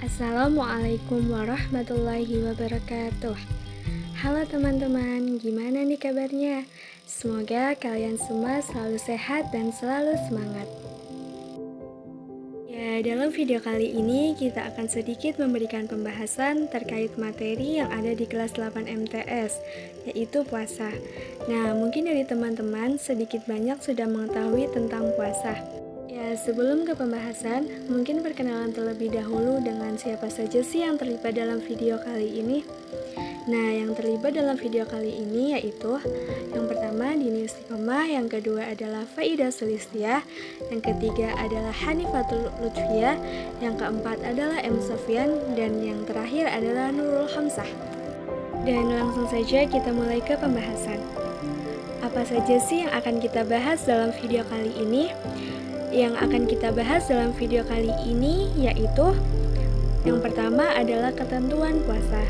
Assalamualaikum warahmatullahi wabarakatuh. Halo teman-teman, gimana nih kabarnya? Semoga kalian semua selalu sehat dan selalu semangat. Ya, dalam video kali ini kita akan sedikit memberikan pembahasan terkait materi yang ada di kelas 8 MTS, yaitu puasa. Nah, mungkin dari teman-teman sedikit banyak sudah mengetahui tentang puasa. Ya, sebelum ke pembahasan, mungkin perkenalan terlebih dahulu dengan siapa saja sih yang terlibat dalam video kali ini. Nah, yang terlibat dalam video kali ini yaitu yang pertama Dini Istiqomah, yang kedua adalah Faida Sulistiah, yang ketiga adalah Hanifatul Lutfiyah, yang keempat adalah M. Sofyan, dan yang terakhir adalah Nurul Hamzah. Dan langsung saja kita mulai ke pembahasan. Apa saja sih yang akan kita bahas dalam video kali ini? Yang akan kita bahas dalam video kali ini yaitu yang pertama adalah ketentuan puasa,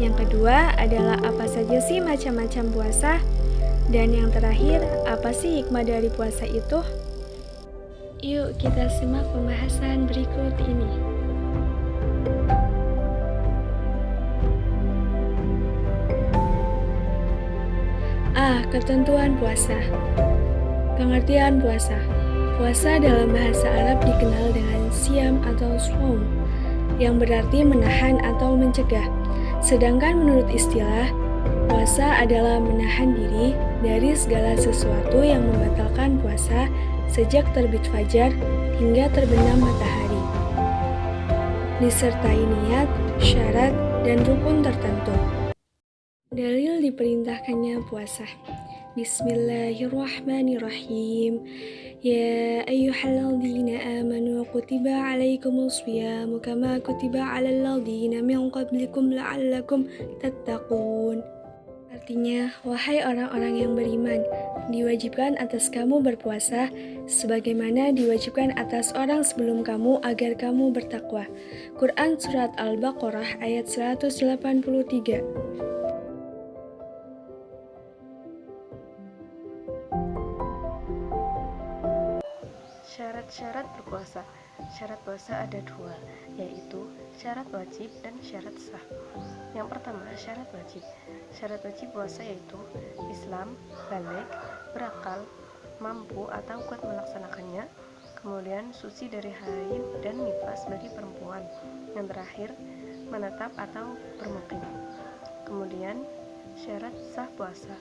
yang kedua adalah apa saja sih macam-macam puasa, dan yang terakhir apa sih hikmah dari puasa itu. Yuk kita simak pembahasan berikut ini. Ketentuan puasa. Pengertian puasa. Puasa dalam bahasa Arab dikenal dengan siam atau shaum, yang berarti menahan atau mencegah. Sedangkan menurut istilah, puasa adalah menahan diri dari segala sesuatu yang membatalkan puasa sejak terbit fajar hingga terbenam matahari, disertai niat, syarat, dan rukun tertentu. Dalil diperintahkannya puasa. Bismillahirrahmanirrahim. Ya ayyuhalladzina amanu kutiba alaikumus shiyamu kama kutiba alal ladzina min qablikum la'allakum tattaqun. Artinya, wahai orang-orang yang beriman, diwajibkan atas kamu berpuasa sebagaimana diwajibkan atas orang sebelum kamu agar kamu bertakwa. Quran Surat Al-Baqarah ayat 183. Syarat-syarat berpuasa. Syarat puasa ada dua, yaitu syarat wajib dan syarat sah. Yang pertama, syarat wajib. Syarat wajib puasa yaitu Islam, baligh, berakal, mampu atau kuat melaksanakannya, kemudian suci dari haid dan nifas bagi perempuan, yang terakhir menetap atau bermukim. Kemudian syarat sah puasa.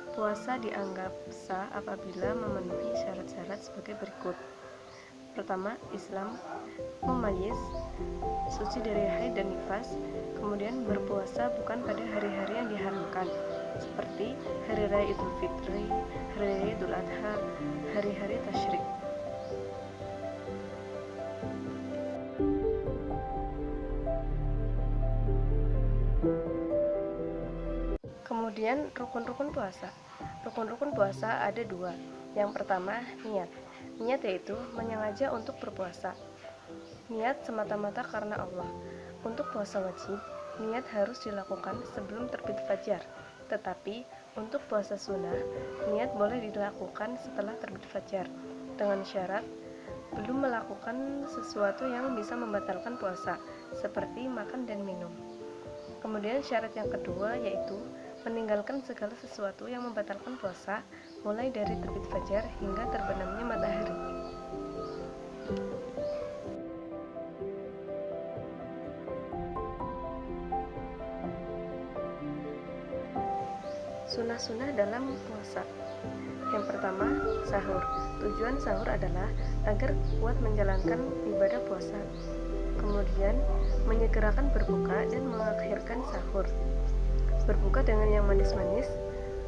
Puasa dianggap sah apabila memenuhi syarat-syarat sebagai berikut. Pertama, Islam, memayis, suci dari haid dan nifas, kemudian berpuasa bukan pada hari-hari yang diharamkan, seperti hari raya Idul Fitri, hari raya Idul Adha, hari-hari tasyrik. Kemudian rukun-rukun puasa. Rukun-rukun puasa ada dua. Yang pertama, niat. Niat yaitu menyengaja untuk berpuasa. Niat semata-mata karena Allah. Untuk puasa wajib, niat harus dilakukan sebelum terbit fajar. Tetapi untuk puasa sunnah, niat boleh dilakukan setelah terbit fajar, dengan syarat belum melakukan sesuatu yang bisa membatalkan puasa, seperti makan dan minum. Kemudian syarat yang kedua yaitu meninggalkan segala sesuatu yang membatalkan puasa, mulai dari terbit fajar hingga terbenamnya matahari. Sunnah-sunnah dalam puasa. Yang pertama, sahur. Tujuan sahur adalah agar kuat menjalankan ibadah puasa. Kemudian, menyegerakan berbuka dan mengakhirkan sahur. Berbuka dengan yang manis-manis,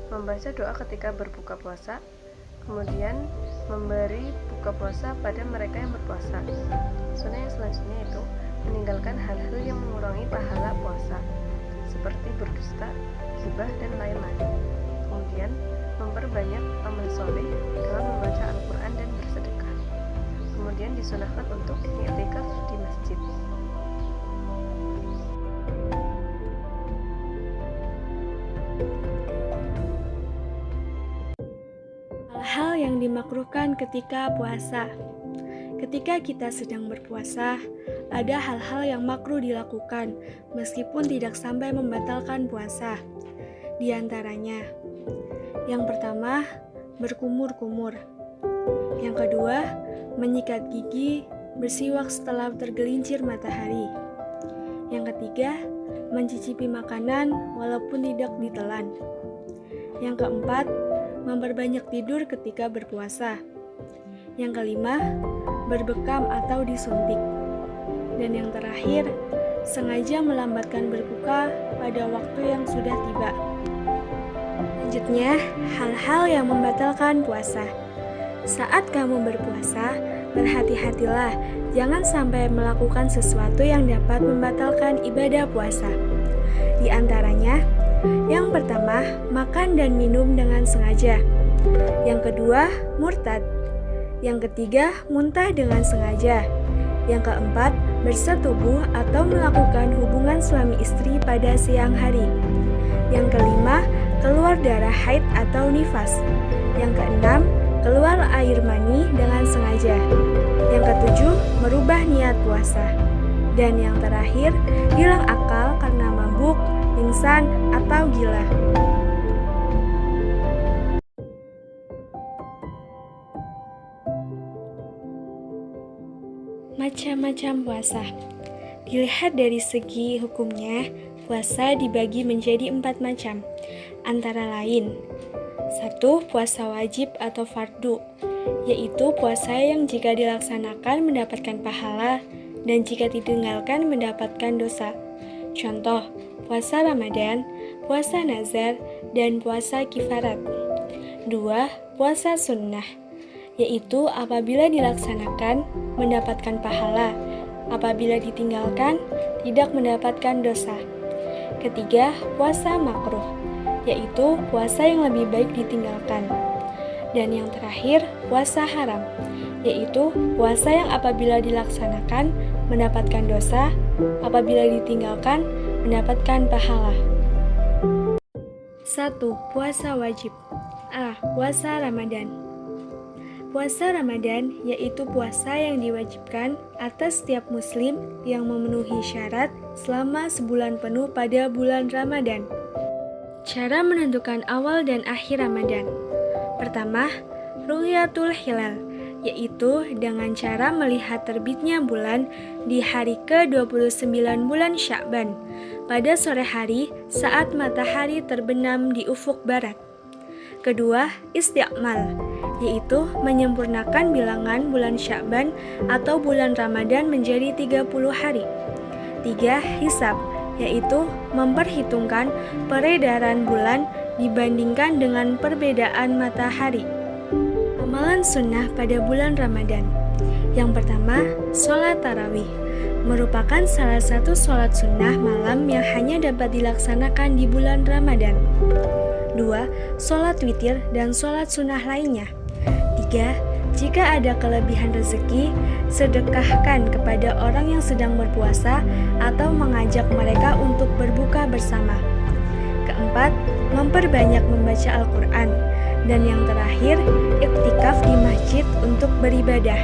membaca doa ketika berbuka puasa, kemudian memberi buka puasa pada mereka yang berpuasa. Sunnah yang selanjutnya itu meninggalkan hal-hal yang mengurangi pahala puasa, seperti berdusta, ghibah, dan lain-lain. Kemudian memperbanyak amal soleh dengan membaca Al-Quran dan bersedekah. Kemudian disunahkan untuk i'tikaf di masjid. Hal yang dimakruhkan ketika puasa. Ketika kita sedang berpuasa, ada hal-hal yang makruh dilakukan meskipun tidak sampai membatalkan puasa. Di antaranya, yang pertama, berkumur-kumur. Yang kedua, menyikat gigi, bersiwak setelah tergelincir matahari. Yang ketiga, mencicipi makanan walaupun tidak ditelan. Yang keempat, memperbanyak tidur ketika berpuasa. Yang kelima, berbekam atau disuntik. Dan yang terakhir, sengaja melambatkan berbuka pada waktu yang sudah tiba. Selanjutnya, hal-hal yang membatalkan puasa. Saat kamu berpuasa, berhati-hatilah, jangan sampai melakukan sesuatu yang dapat membatalkan ibadah puasa. Di antaranya, yang pertama, makan dan minum dengan sengaja. Yang kedua, murtad. Yang ketiga, muntah dengan sengaja. Yang keempat, bersetubuh atau melakukan hubungan suami istri pada siang hari. Yang kelima, keluar darah haid atau nifas. Yang keenam, keluar air mani dengan sengaja. Yang ketujuh, merubah niat puasa. Dan yang terakhir, hilang akal karena mabuk, pingsan, atau gila. Macam-macam puasa. Dilihat dari segi hukumnya, puasa dibagi menjadi 4 macam, antara lain 1. Puasa wajib atau fardu, yaitu puasa yang jika dilaksanakan mendapatkan pahala dan jika ditinggalkan mendapatkan dosa. Contoh, puasa Ramadan, puasa nazar, dan puasa kifarat. 2. Puasa sunnah, yaitu apabila dilaksanakan mendapatkan pahala, apabila ditinggalkan tidak mendapatkan dosa. Ketiga, puasa makruh, yaitu puasa yang lebih baik ditinggalkan. Dan yang terakhir, puasa haram, yaitu puasa yang apabila dilaksanakan mendapatkan dosa, apabila ditinggalkan mendapatkan pahala. 1. Puasa wajib. A. Puasa Ramadan. Puasa Ramadan yaitu puasa yang diwajibkan atas setiap muslim yang memenuhi syarat selama sebulan penuh pada bulan Ramadan. Cara menentukan awal dan akhir Ramadan. Pertama, Ru'yatul Hilal, yaitu dengan cara melihat terbitnya bulan di hari ke-29 bulan Sya'ban pada sore hari saat matahari terbenam di ufuk barat. Kedua, Istiqmal, yaitu menyempurnakan bilangan bulan Sya'ban atau bulan Ramadan menjadi 30 hari. 3. Hisab, yaitu memperhitungkan peredaran bulan dibandingkan dengan perbedaan matahari. Amalan sunnah pada bulan Ramadan. Yang pertama, sholat tarawih, merupakan salah satu sholat sunnah malam yang hanya dapat dilaksanakan di bulan Ramadan. 2. Sholat witir dan sholat sunnah lainnya. 3. Jika ada kelebihan rezeki, sedekahkan kepada orang yang sedang berpuasa atau mengajak mereka untuk berbuka bersama. Keempat, memperbanyak membaca Al-Quran. Dan yang terakhir, iktikaf di masjid untuk beribadah.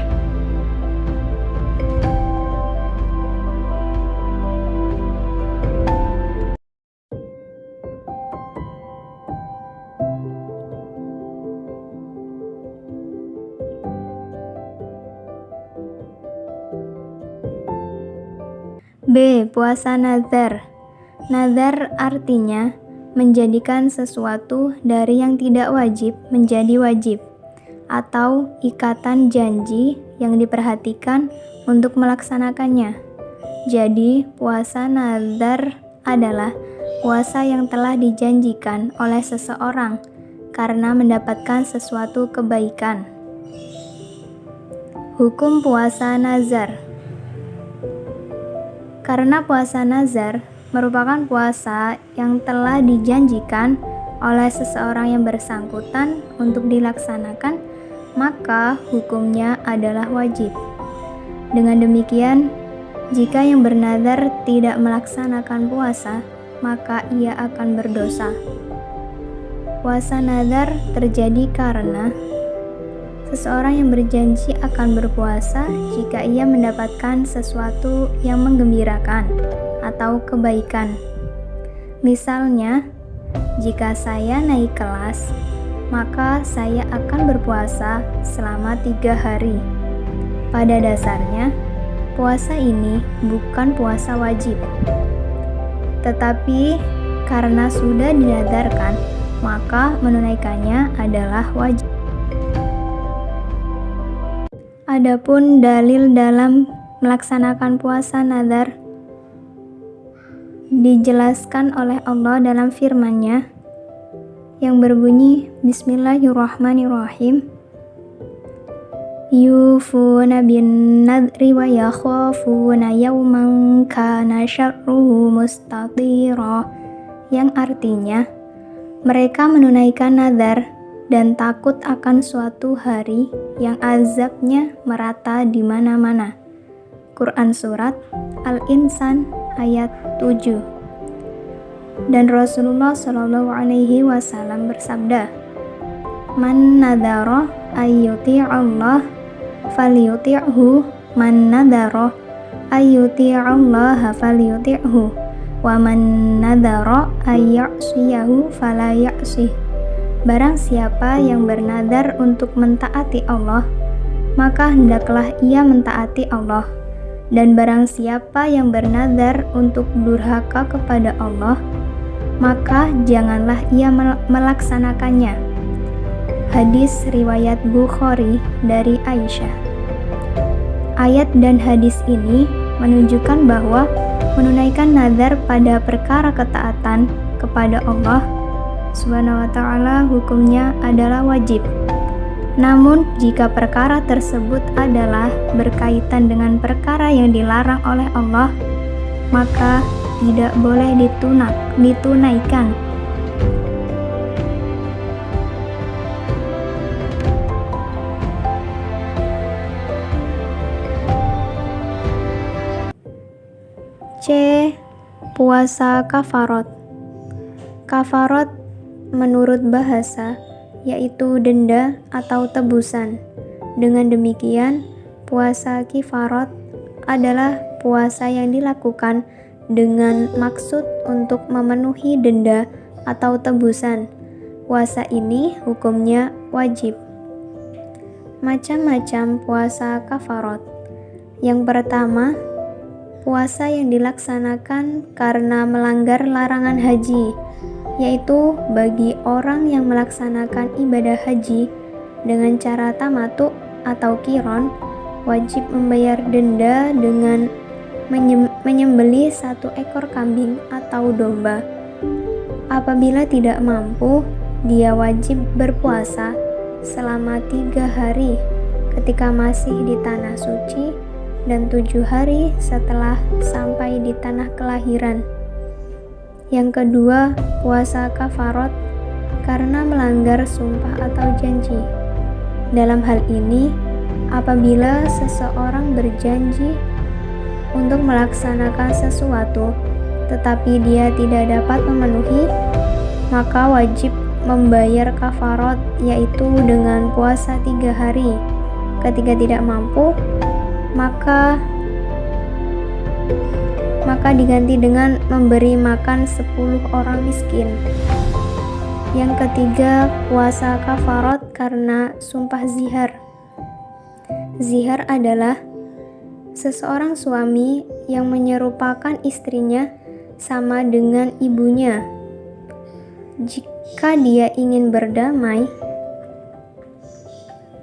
B. Puasa nazar. Nazar artinya menjadikan sesuatu dari yang tidak wajib menjadi wajib, atau ikatan janji yang diperhatikan untuk melaksanakannya. Jadi, puasa nazar adalah puasa yang telah dijanjikan oleh seseorang karena mendapatkan sesuatu kebaikan. Hukum puasa nazar. Karena puasa nazar merupakan puasa yang telah dijanjikan oleh seseorang yang bersangkutan untuk dilaksanakan, maka hukumnya adalah wajib. Dengan demikian, jika yang bernazar tidak melaksanakan puasa, maka ia akan berdosa. Puasa nazar terjadi karena seseorang yang berjanji akan berpuasa jika ia mendapatkan sesuatu yang menggembirakan atau kebaikan. Misalnya, jika saya naik kelas, maka saya akan berpuasa selama 3 hari. Pada dasarnya, puasa ini bukan puasa wajib. Tetapi karena sudah dinadarkan, maka menunaikannya adalah wajib. Adapun dalil dalam melaksanakan puasa nazar dijelaskan oleh Allah dalam firman-Nya yang berbunyi Bismillahirrahmanirrahim. Yufuna bin nadri wa yakhafuna yawman kana syarruhu mustatira, yang artinya mereka menunaikan nazar dan takut akan suatu hari yang azabnya merata di mana-mana. Quran Surat Al-Insan ayat 7. Dan Rasulullah Shallallahu Alaihi Wasallam bersabda, Man nadara ayyuti' Allah falyuti'hu, man nadara ayyuti' Allah falyuti'hu, wa man nadara ayya'siyahu fala ya'sih. Barang siapa yang bernadar untuk mentaati Allah, maka hendaklah ia mentaati Allah. Dan barang siapa yang bernadar untuk durhaka kepada Allah, maka janganlah ia melaksanakannya. Hadis riwayat Bukhari dari Aisyah. Ayat dan hadis ini menunjukkan bahwa menunaikan nazar pada perkara ketaatan kepada Allah Subhanahu wa ta'ala hukumnya adalah wajib. Namun, jika perkara tersebut adalah berkaitan dengan perkara yang dilarang oleh Allah, maka tidak boleh ditunaikan. C. Puasa kafarot. Kafarot menurut bahasa yaitu denda atau tebusan. Dengan demikian, puasa kifarot adalah puasa yang dilakukan dengan maksud untuk memenuhi denda atau tebusan. Puasa ini hukumnya wajib. Macam-macam puasa kafarot. Yang pertama, puasa yang dilaksanakan karena melanggar larangan haji, yaitu bagi orang yang melaksanakan ibadah haji dengan cara tamatu atau qiron, wajib membayar denda dengan menyembelih 1 ekor kambing atau domba. Apabila tidak mampu, dia wajib berpuasa selama 3 hari ketika masih di tanah suci dan 7 hari setelah sampai di tanah kelahiran. Yang kedua, puasa kafarot karena melanggar sumpah atau janji. Dalam hal ini, apabila seseorang berjanji untuk melaksanakan sesuatu, tetapi dia tidak dapat memenuhi, maka wajib membayar kafarot, yaitu dengan puasa 3 hari. Ketika tidak mampu, maka diganti dengan memberi makan 10 orang miskin. Yang ketiga, puasa kafarot karena sumpah zihar. Zihar adalah seseorang suami yang menyerupakan istrinya sama dengan ibunya. Jika dia ingin berdamai,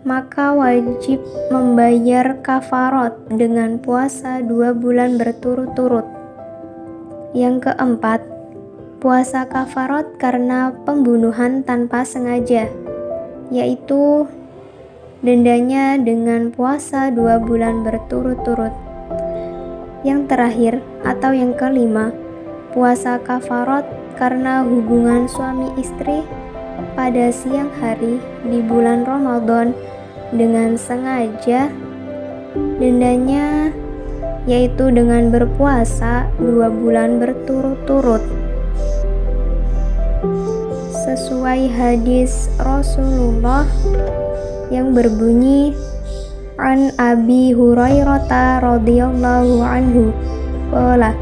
maka wajib membayar kafarot dengan puasa 2 bulan berturut-turut. Yang keempat, puasa kafarot karena pembunuhan tanpa sengaja, yaitu dendanya dengan puasa 2 bulan berturut-turut. Yang terakhir atau yang kelima, puasa kafarot karena hubungan suami istri pada siang hari di bulan Ramadan dengan sengaja, dendanya yaitu dengan berpuasa 2 bulan berturut-turut. Sesuai hadis Rasulullah yang berbunyi an Abi Hurairah radhiyallahu anhu qala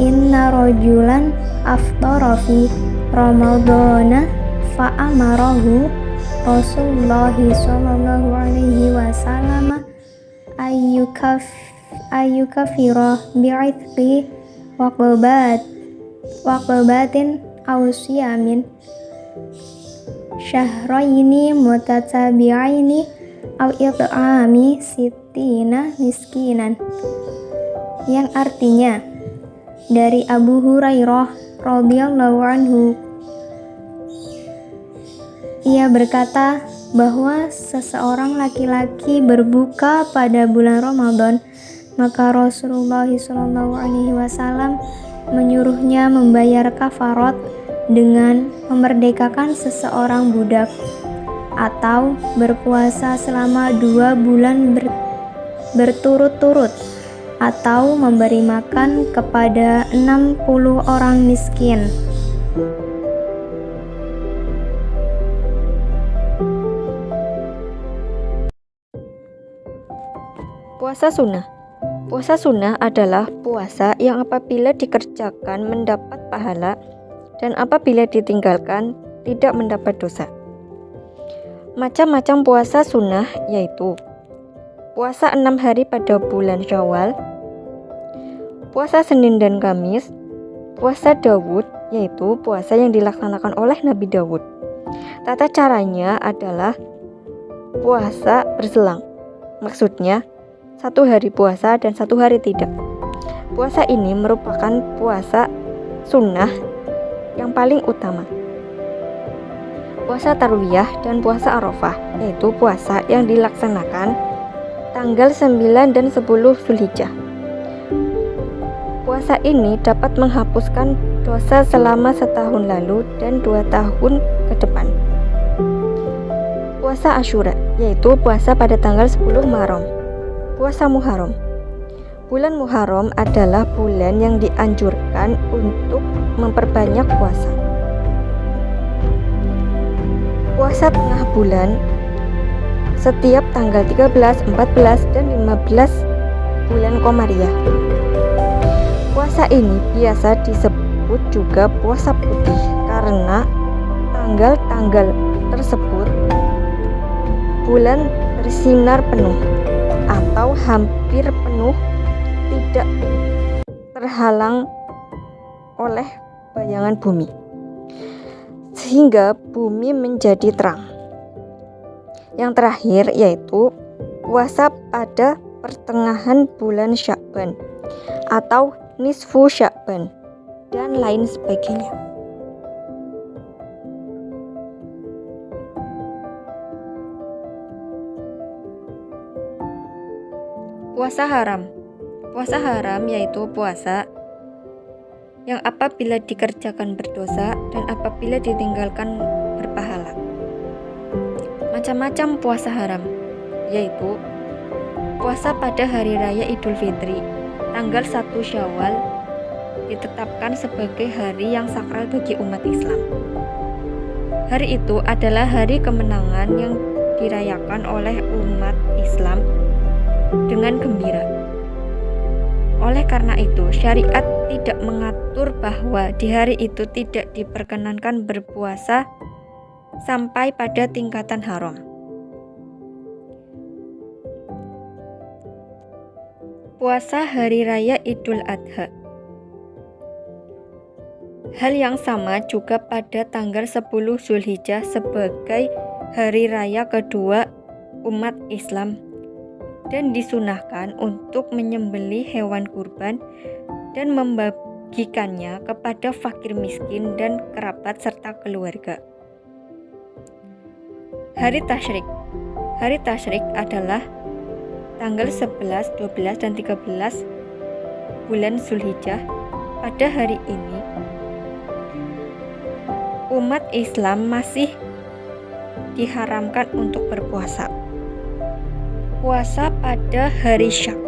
inna rajulan aftara fi ramadhana fa amarahu Rasulullah sallallahu alaihi wasallam ayyukafira bi'ithqi waqabatin aw siyamin syahraini mutatabi'aini aw it'ami sittina miskinan, yang artinya dari Abu Hurairah radhiyallahu anhu, ia berkata bahwa seseorang laki-laki berbuka pada bulan Ramadan, maka Rasulullah SAW menyuruhnya membayar kafarat dengan memerdekakan seseorang budak atau berpuasa selama 2 bulan berturut-turut atau memberi makan kepada 60 orang miskin. Puasa sunnah. Puasa sunnah adalah puasa yang apabila dikerjakan mendapat pahala dan apabila ditinggalkan tidak mendapat dosa. Macam-macam puasa sunnah yaitu puasa 6 hari pada bulan Syawal, puasa Senin dan Kamis, puasa Daud yaitu puasa yang dilaksanakan oleh Nabi Daud. Tata caranya adalah puasa berselang. Maksudnya 1 hari puasa dan 1 hari tidak. Puasa ini merupakan puasa sunnah yang paling utama. Puasa Tarwiyah dan puasa Arafah yaitu puasa yang dilaksanakan tanggal 9 dan 10 Zulhijjah. Puasa ini dapat menghapuskan dosa selama setahun lalu dan 2 tahun ke depan. Puasa Asyura yaitu puasa pada tanggal 10 Muharram. Puasa Muharram. Bulan Muharram adalah bulan yang dianjurkan untuk memperbanyak puasa. Puasa tengah bulan setiap tanggal 13, 14, dan 15 bulan Komariah. Puasa ini biasa disebut juga puasa putih karena tanggal-tanggal tersebut bulan bersinar penuh atau hampir penuh, tidak terhalang oleh bayangan bumi, sehingga bumi menjadi terang. Yang terakhir yaitu puasa pada pertengahan bulan Sya'ban atau nisfu Sya'ban dan lain sebagainya. Puasa haram. Puasa haram yaitu puasa yang apabila dikerjakan berdosa dan apabila ditinggalkan berpahala. Macam-macam puasa haram yaitu puasa pada hari raya Idul Fitri, tanggal 1 Syawal ditetapkan sebagai hari yang sakral bagi umat Islam. Hari itu adalah hari kemenangan yang dirayakan oleh umat Islam dengan gembira. Oleh karena itu, syariat tidak mengatur bahwa di hari itu tidak diperkenankan berpuasa sampai pada tingkatan haram. Puasa hari raya Idul Adha. Hal yang sama juga pada tanggal 10 Zulhijjah sebagai hari raya kedua umat Islam dan disunahkan untuk menyembelih hewan kurban dan membagikannya kepada fakir miskin dan kerabat serta keluarga. Hari Tasyrik. Hari Tasyrik adalah tanggal 11, 12, dan 13 bulan Zulhijjah. Pada hari ini umat Islam masih diharamkan untuk berpuasa. Puasa pada hari Syak.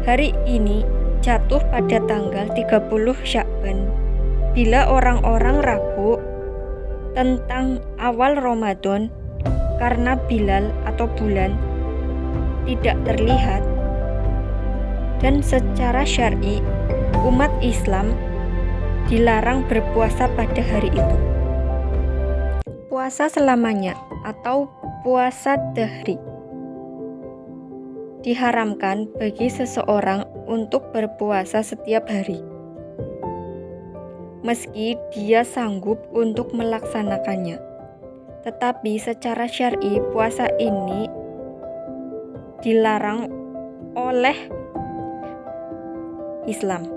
Hari ini jatuh pada tanggal 30 Sya'ban. Bila orang-orang ragu tentang awal Ramadan, karena Bilal atau bulan tidak terlihat, dan secara syar'i umat Islam dilarang berpuasa pada hari itu. Puasa selamanya atau puasa dahri diharamkan bagi seseorang untuk berpuasa setiap hari, meski dia sanggup untuk melaksanakannya. Tetapi secara syar'i puasa ini dilarang oleh Islam.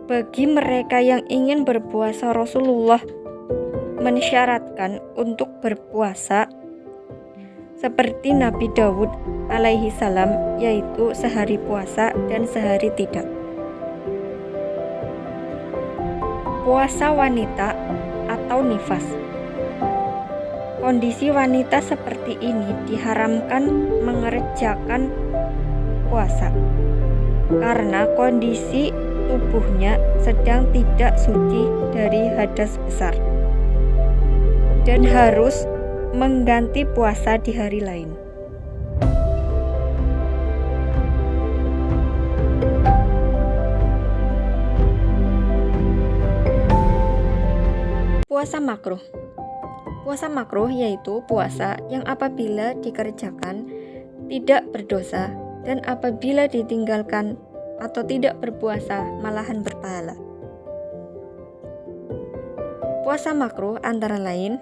Bagi mereka yang ingin berpuasa, Rasulullah mensyaratkan untuk berpuasa seperti Nabi Daud alaihi salam, yaitu sehari puasa dan sehari tidak. Puasa wanita atau nifas. Kondisi wanita seperti ini diharamkan mengerjakan puasa karena kondisi tubuhnya sedang tidak suci dari hadas besar dan harus mengganti puasa di hari lain. Puasa makruh. Puasa makruh yaitu puasa yang apabila dikerjakan tidak berdosa dan apabila ditinggalkan atau tidak berpuasa malahan berpahala. Puasa makruh antara lain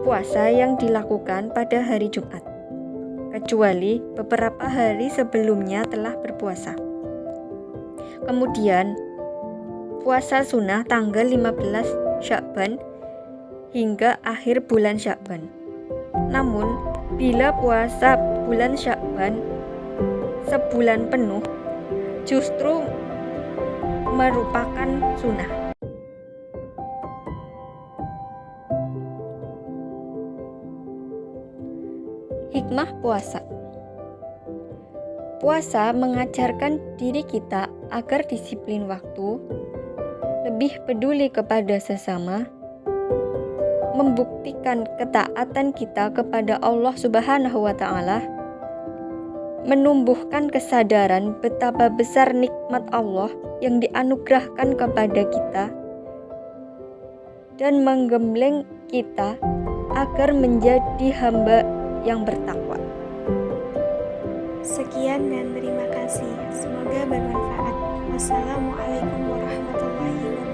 puasa yang dilakukan pada hari Jumat, kecuali beberapa hari sebelumnya telah berpuasa. Kemudian puasa sunnah tanggal 15 Sya'ban hingga akhir bulan Sya'ban. Namun, bila puasa bulan Sya'ban sebulan penuh, justru merupakan sunnah. Hikmah puasa. Puasa mengajarkan diri kita agar disiplin waktu, lebih peduli kepada sesama, membuktikan ketaatan kita kepada Allah Subhanahu wa Ta'ala, menumbuhkan kesadaran betapa besar nikmat Allah yang dianugerahkan kepada kita, dan menggembleng kita agar menjadi hamba yang bertakwa. Sekian dan terima kasih. Semoga bermanfaat. Wassalamualaikum warahmatullahi wabarakatuh.